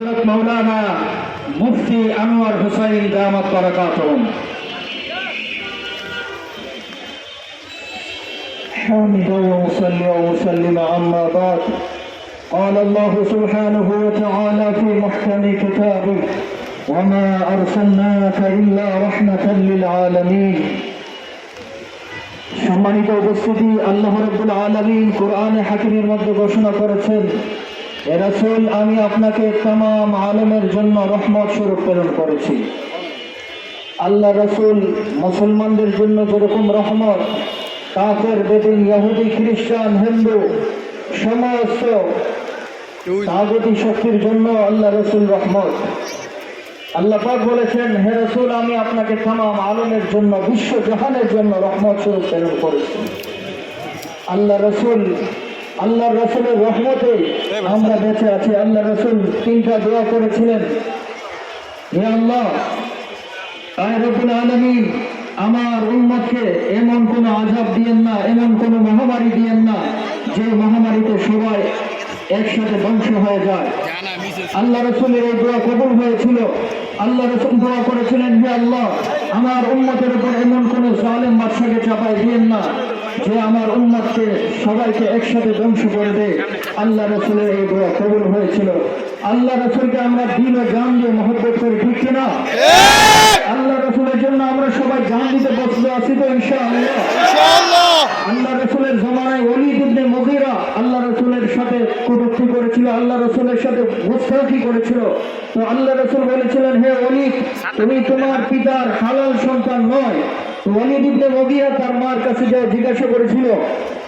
مولانا مفتي أنور حسين دامت بركاتهم حامدا ومصليا ومسلما أما بعد قال الله سبحانه وتعالى في محكم كتابه وما أرسلناك إلا رحمة للعالمين সম্মানিত উপস্থিতি আল্লাহ রাব্বুল আলামিন কোরআনে হাকিমের মধ্যে ঘোষণা করেছেন হে রাসূল আমি আপনাকে तमाम আলমের জন্য রহমত স্বরূপ প্রেরণ করেছি। আল্লাহ রাসূল মুসলমানদের জন্য যেরকম রহমত, কাফের বেদিন ইহুদি খ্রিস্টান হিন্দু সমস্ত তাগুতি শক্তির জন্য আল্লাহ রাসূল রহমত। আল্লাহ পাক বলেছেন হে রাসূল আমি আপনাকে तमाम আলমের জন্য বিশ্ব জাহানের জন্য রহমত স্বরূপ প্রেরণ করেছি। আল্লাহর রাসূলের রহমতে আমরা বেঁচে আছি। আল্লাহ রাসূল তিনটা দোয়া করেছিলেন, হে আল্লাহ আয় রব্বুল আলামিন আমার উম্মতকে এমন কোন আযাব দিয়েন না, এমন কোন মহামারী দিয়েন না যে মহামারীতে সবাই একসাথে ধ্বংস হয়ে যায়। আল্লাহ রাসূলের এই দোয়া কবুল হয়েছিল। আল্লাহ রাসূল দোয়া করেছিলেন হে আল্লাহ আমার উম্মতের উপর এমন কোন জালেম বাদশাকে চাপায় দিয়েন না যে আমার উম্মতকে সবাইকে একসাথে ধ্বংস করে দেয়। আল্লাহ রাসূলের এই দোয়া কবুল হয়েছিল। আল্লাহ রাসূলকে আমরা দিল ও জান দিয়ে মহব্বত করি, ঠিক কিনা? আল্লাহ রাসূলের জন্য আমরা সবাই জান দিতে প্রস্তুত আছি তো ইনশাআল্লাহ। আল্লাহ রাসূলের জামানায় ওলীদ ইবনে মুগীরা আল্লাহ রাসূলের সাথে কটূক্তি করেছিল, আল্লাহ রাসূলের সাথে মুস্তাকি করেছিল। তো আল্লাহ রাসূল বলেছিলেন হে ওলীদ তুমি তোমার পিতার হালাল সন্তান নয়। ওলীদ ইবনে মুগীরা তার মার কাছে যে জিজ্ঞাসা করেছিল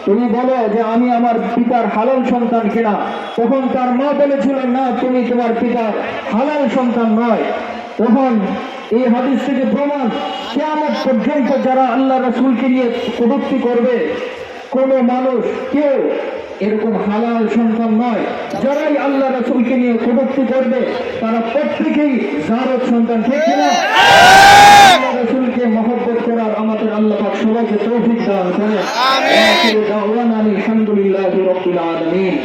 তুমি বলো যে আমি আমার পিতার হালাল সন্তান কিনা, তখন তার মা বলেছিল না তুমি তোমার পিতার হালাল সন্তান নয়। তখন এই হাদিস থেকে প্রমাণ কিয়ামত পর্যন্ত যারা আল্লাহ রাসূলকে নিয়ে কটূক্তি করবে কোন মানুষ কেউ এরকম হালাল সন্তান নয়। যারাই আল্লাহ রাসূলকে নিয়ে কটূক্তি করবে তারা প্রত্যেকেই জারদ সন্তান, ঠিক কিনা? আল্লাহ রাসূলকে মহব্বত করার আমাদের আল্লাহ পাক সবাইকে তৌফিক দান করেন। আমিন। আলহামদুলিল্লাহি রাব্বিল আলামিন।